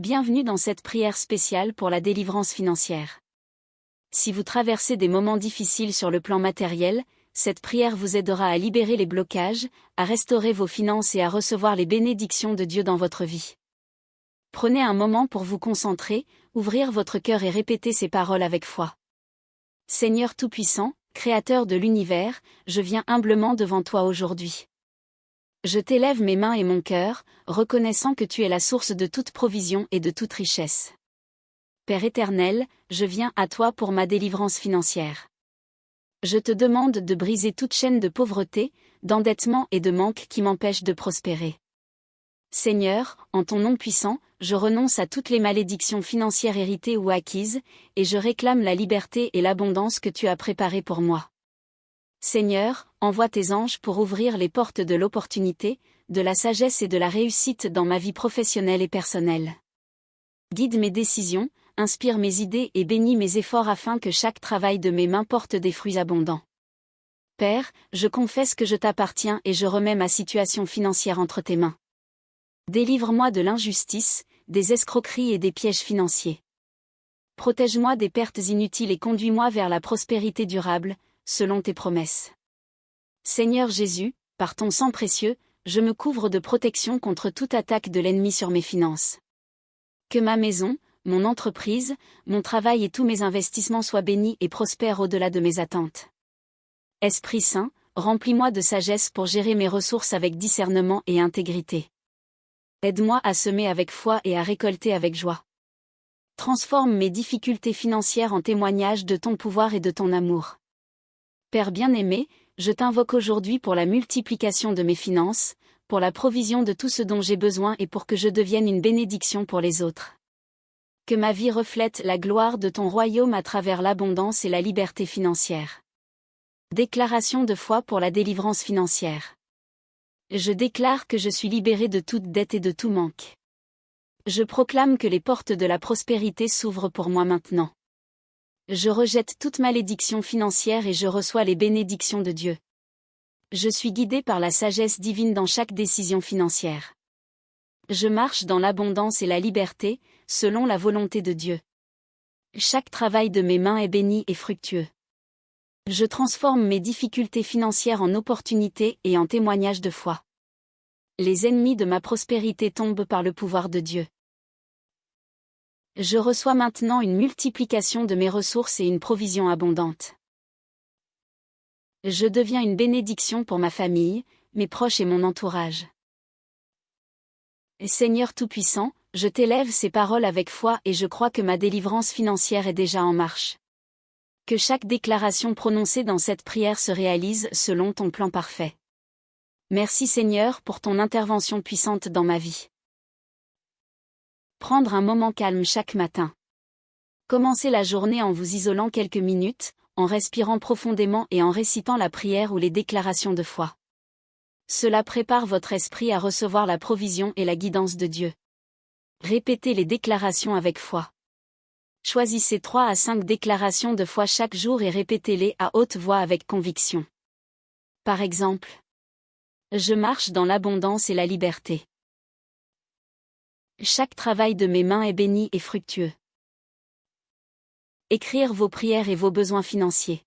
Bienvenue dans cette prière spéciale pour la délivrance financière. Si vous traversez des moments difficiles sur le plan matériel, cette prière vous aidera à libérer les blocages, à restaurer vos finances et à recevoir les bénédictions de Dieu dans votre vie. Prenez un moment pour vous concentrer, ouvrir votre cœur et répéter ces paroles avec foi. Seigneur Tout-Puissant, Créateur de l'univers, je viens humblement devant toi aujourd'hui. Je t'élève mes mains et mon cœur, reconnaissant que tu es la source de toute provision et de toute richesse. Père éternel, je viens à toi pour ma délivrance financière. Je te demande de briser toute chaîne de pauvreté, d'endettement et de manque qui m'empêche de prospérer. Seigneur, en ton nom puissant, je renonce à toutes les malédictions financières héritées ou acquises, et je réclame la liberté et l'abondance que tu as préparées pour moi. Seigneur, envoie tes anges pour ouvrir les portes de l'opportunité, de la sagesse et de la réussite dans ma vie professionnelle et personnelle. Guide mes décisions, inspire mes idées et bénis mes efforts afin que chaque travail de mes mains porte des fruits abondants. Père, je confesse que je t'appartiens et je remets ma situation financière entre tes mains. Délivre-moi de l'injustice, des escroqueries et des pièges financiers. Protège-moi des pertes inutiles et conduis-moi vers la prospérité durable, selon tes promesses. Seigneur Jésus, par ton sang précieux, je me couvre de protection contre toute attaque de l'ennemi sur mes finances. Que ma maison, mon entreprise, mon travail et tous mes investissements soient bénis et prospèrent au-delà de mes attentes. Esprit Saint, remplis-moi de sagesse pour gérer mes ressources avec discernement et intégrité. Aide-moi à semer avec foi et à récolter avec joie. Transforme mes difficultés financières en témoignages de ton pouvoir et de ton amour. Père bien-aimé, je t'invoque aujourd'hui pour la multiplication de mes finances, pour la provision de tout ce dont j'ai besoin et pour que je devienne une bénédiction pour les autres. Que ma vie reflète la gloire de ton royaume à travers l'abondance et la liberté financière. Déclaration de foi pour la délivrance financière. Je déclare que je suis libéré de toute dette et de tout manque. Je proclame que les portes de la prospérité s'ouvrent pour moi maintenant. Je rejette toute malédiction financière et je reçois les bénédictions de Dieu. Je suis guidé par la sagesse divine dans chaque décision financière. Je marche dans l'abondance et la liberté, selon la volonté de Dieu. Chaque travail de mes mains est béni et fructueux. Je transforme mes difficultés financières en opportunités et en témoignages de foi. Les ennemis de ma prospérité tombent par le pouvoir de Dieu. Je reçois maintenant une multiplication de mes ressources et une provision abondante. Je deviens une bénédiction pour ma famille, mes proches et mon entourage. Seigneur Tout-Puissant, je t'élève ces paroles avec foi et je crois que ma délivrance financière est déjà en marche. Que chaque déclaration prononcée dans cette prière se réalise selon ton plan parfait. Merci Seigneur pour ton intervention puissante dans ma vie. Prendre un moment calme chaque matin. Commencez la journée en vous isolant quelques minutes, en respirant profondément et en récitant la prière ou les déclarations de foi. Cela prépare votre esprit à recevoir la provision et la guidance de Dieu. Répétez les déclarations avec foi. Choisissez 3 à 5 déclarations de foi chaque jour et répétez-les à haute voix avec conviction. Par exemple, je marche dans l'abondance et la liberté. Chaque travail de mes mains est béni et fructueux. Écrire vos prières et vos besoins financiers.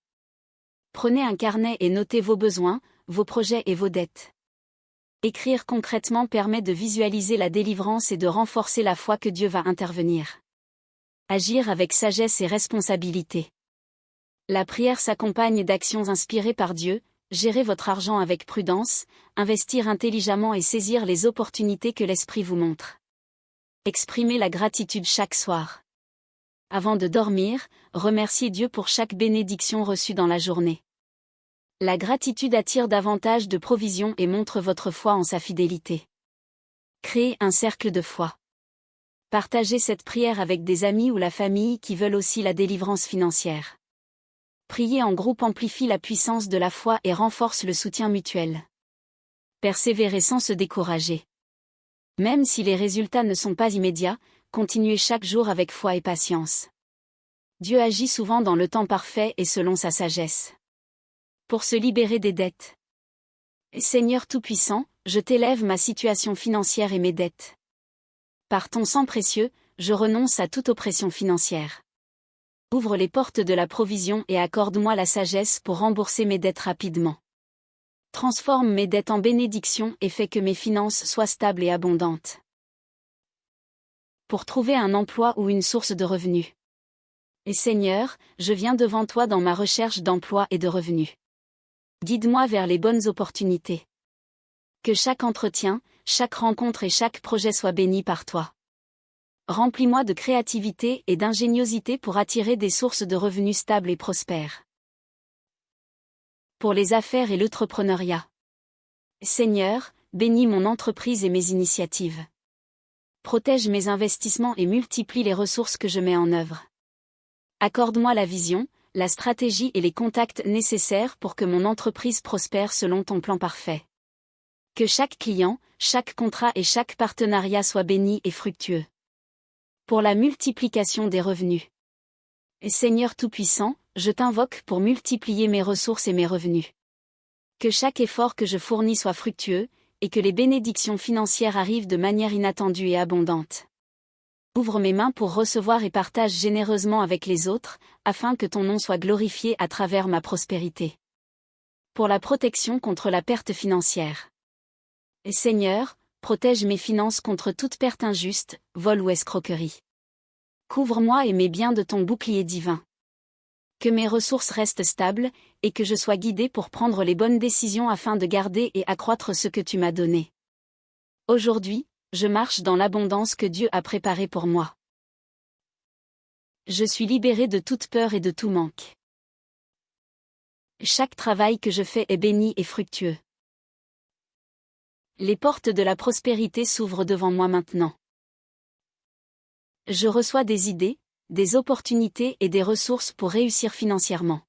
Prenez un carnet et notez vos besoins, vos projets et vos dettes. Écrire concrètement permet de visualiser la délivrance et de renforcer la foi que Dieu va intervenir. Agir avec sagesse et responsabilité. La prière s'accompagne d'actions inspirées par Dieu, gérer votre argent avec prudence, investir intelligemment et saisir les opportunités que l'Esprit vous montre. Exprimez la gratitude chaque soir. Avant de dormir, remerciez Dieu pour chaque bénédiction reçue dans la journée. La gratitude attire davantage de provisions et montre votre foi en sa fidélité. Créez un cercle de foi. Partagez cette prière avec des amis ou la famille qui veulent aussi la délivrance financière. Prier en groupe amplifie la puissance de la foi et renforce le soutien mutuel. Persévérez sans se décourager. Même si les résultats ne sont pas immédiats, continuez chaque jour avec foi et patience. Dieu agit souvent dans le temps parfait et selon sa sagesse. Pour se libérer des dettes. Seigneur Tout-Puissant, je t'élève ma situation financière et mes dettes. Par ton sang précieux, je renonce à toute oppression financière. Ouvre les portes de la provision et accorde-moi la sagesse pour rembourser mes dettes rapidement. Transforme mes dettes en bénédictions et fais que mes finances soient stables et abondantes. Pour trouver un emploi ou une source de revenus. Et Seigneur, je viens devant toi dans ma recherche d'emploi et de revenus. Guide-moi vers les bonnes opportunités. Que chaque entretien, chaque rencontre et chaque projet soit béni par toi. Remplis-moi de créativité et d'ingéniosité pour attirer des sources de revenus stables et prospères. Pour les affaires et l'entrepreneuriat. Seigneur, bénis mon entreprise et mes initiatives. Protège mes investissements et multiplie les ressources que je mets en œuvre. Accorde-moi la vision, la stratégie et les contacts nécessaires pour que mon entreprise prospère selon ton plan parfait. Que chaque client, chaque contrat et chaque partenariat soit béni et fructueux. Pour la multiplication des revenus. Seigneur Tout-Puissant, je t'invoque pour multiplier mes ressources et mes revenus. Que chaque effort que je fournis soit fructueux, et que les bénédictions financières arrivent de manière inattendue et abondante. Ouvre mes mains pour recevoir et partage généreusement avec les autres, afin que ton nom soit glorifié à travers ma prospérité. Pour la protection contre la perte financière. Seigneur, protège mes finances contre toute perte injuste, vol ou escroquerie. Couvre-moi et mes biens de ton bouclier divin. Que mes ressources restent stables, et que je sois guidé pour prendre les bonnes décisions afin de garder et accroître ce que tu m'as donné. Aujourd'hui, je marche dans l'abondance que Dieu a préparée pour moi. Je suis libéré de toute peur et de tout manque. Chaque travail que je fais est béni et fructueux. Les portes de la prospérité s'ouvrent devant moi maintenant. Je reçois des idées, des opportunités et des ressources pour réussir financièrement.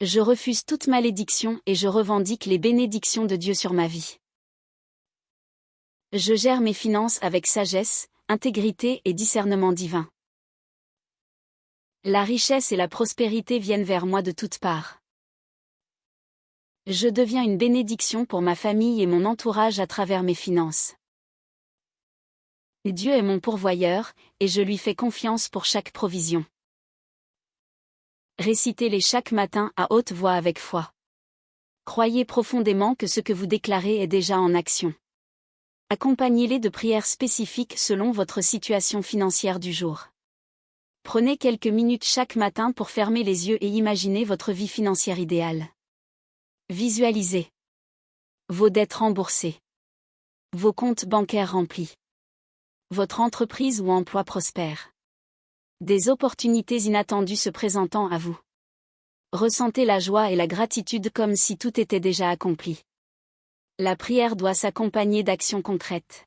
Je refuse toute malédiction et je revendique les bénédictions de Dieu sur ma vie. Je gère mes finances avec sagesse, intégrité et discernement divin. La richesse et la prospérité viennent vers moi de toutes parts. Je deviens une bénédiction pour ma famille et mon entourage à travers mes finances. Dieu est mon pourvoyeur, et je lui fais confiance pour chaque provision. Récitez-les chaque matin à haute voix avec foi. Croyez profondément que ce que vous déclarez est déjà en action. Accompagnez-les de prières spécifiques selon votre situation financière du jour. Prenez quelques minutes chaque matin pour fermer les yeux et imaginer votre vie financière idéale. Visualisez vos dettes remboursées, vos comptes bancaires remplis, votre entreprise ou emploi prospère. Des opportunités inattendues se présentant à vous. Ressentez la joie et la gratitude comme si tout était déjà accompli. La prière doit s'accompagner d'actions concrètes.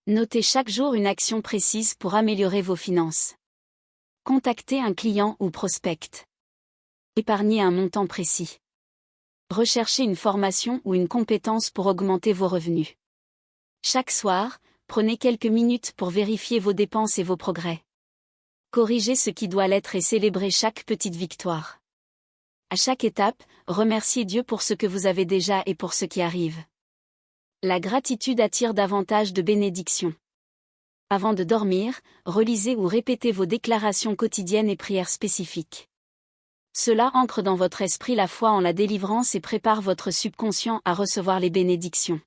Notez chaque jour une action précise pour améliorer vos finances. Contactez un client ou prospect. Épargnez un montant précis. Recherchez une formation ou une compétence pour augmenter vos revenus. Chaque soir, prenez quelques minutes pour vérifier vos dépenses et vos progrès. Corrigez ce qui doit l'être et célébrez chaque petite victoire. À chaque étape, remerciez Dieu pour ce que vous avez déjà et pour ce qui arrive. La gratitude attire davantage de bénédictions. Avant de dormir, relisez ou répétez vos déclarations quotidiennes et prières spécifiques. Cela ancre dans votre esprit la foi en la délivrance et prépare votre subconscient à recevoir les bénédictions.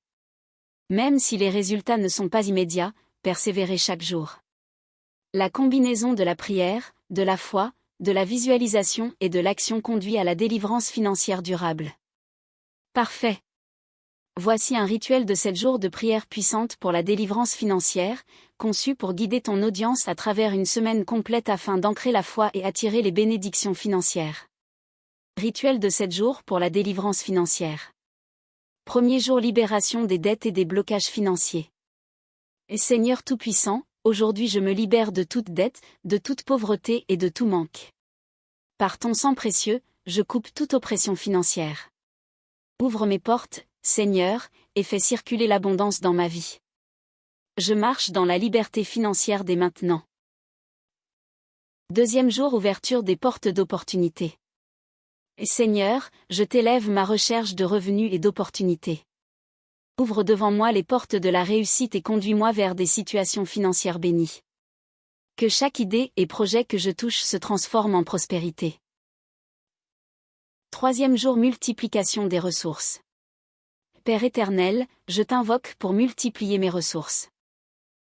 Même si les résultats ne sont pas immédiats, persévérez chaque jour. La combinaison de la prière, de la foi, de la visualisation et de l'action conduit à la délivrance financière durable. Parfait. Voici un rituel de 7 jours de prière puissante pour la délivrance financière, conçu pour guider ton audience à travers une semaine complète afin d'ancrer la foi et attirer les bénédictions financières. Rituel de 7 jours pour la délivrance financière. Premier jour, libération des dettes et des blocages financiers. Et Seigneur Tout-Puissant, aujourd'hui je me libère de toute dette, de toute pauvreté et de tout manque. Par ton sang précieux, je coupe toute oppression financière. Ouvre mes portes, Seigneur, et fais circuler l'abondance dans ma vie. Je marche dans la liberté financière dès maintenant. Deuxième jour, ouverture des portes d'opportunité. Et Seigneur, je t'élève ma recherche de revenus et d'opportunités. Ouvre devant moi les portes de la réussite et conduis-moi vers des situations financières bénies. Que chaque idée et projet que je touche se transforme en prospérité. 3e jour, multiplication des ressources. Père éternel, je t'invoque pour multiplier mes ressources.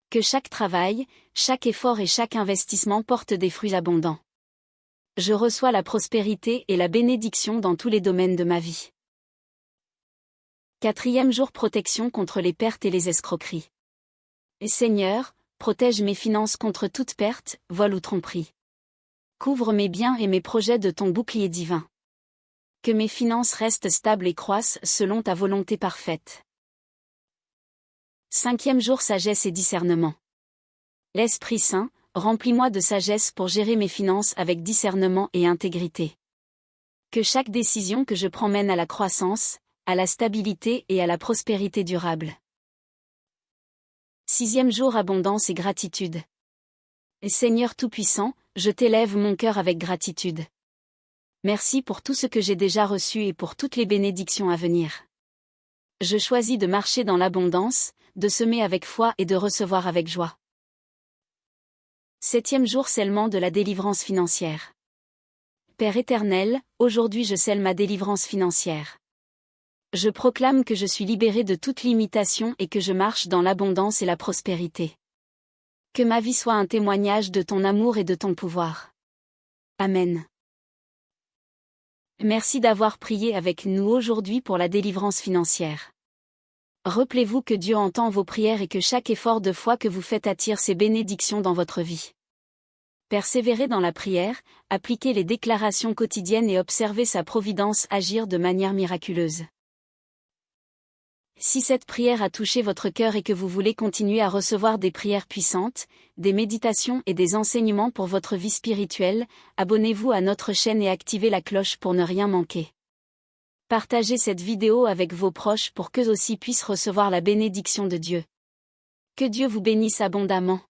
Que chaque travail, chaque effort et chaque investissement portent des fruits abondants. Je reçois la prospérité et la bénédiction dans tous les domaines de ma vie. 4e jour, protection contre les pertes et les escroqueries. Et Seigneur, protège mes finances contre toute perte, vol ou tromperie. Couvre mes biens et mes projets de ton bouclier divin. Que mes finances restent stables et croissent selon ta volonté parfaite. 5e jour, sagesse et discernement. L'Esprit Saint, remplis-moi de sagesse pour gérer mes finances avec discernement et intégrité. Que chaque décision que je prends mène à la croissance, à la stabilité et à la prospérité durable. 6e jour, abondance et gratitude. Et Seigneur Tout-Puissant, je t'élève mon cœur avec gratitude. Merci pour tout ce que j'ai déjà reçu et pour toutes les bénédictions à venir. Je choisis de marcher dans l'abondance, de semer avec foi et de recevoir avec joie. 7e jour, scellement de la délivrance financière. Père éternel, aujourd'hui je scelle ma délivrance financière. Je proclame que je suis libéré de toute limitation et que je marche dans l'abondance et la prospérité. Que ma vie soit un témoignage de ton amour et de ton pouvoir. Amen. Merci d'avoir prié avec nous aujourd'hui pour la délivrance financière. Rappelez-vous que Dieu entend vos prières et que chaque effort de foi que vous faites attire ses bénédictions dans votre vie. Persévérez dans la prière, appliquez les déclarations quotidiennes et observez sa providence agir de manière miraculeuse. Si cette prière a touché votre cœur et que vous voulez continuer à recevoir des prières puissantes, des méditations et des enseignements pour votre vie spirituelle, abonnez-vous à notre chaîne et activez la cloche pour ne rien manquer. Partagez cette vidéo avec vos proches pour qu'eux aussi puissent recevoir la bénédiction de Dieu. Que Dieu vous bénisse abondamment.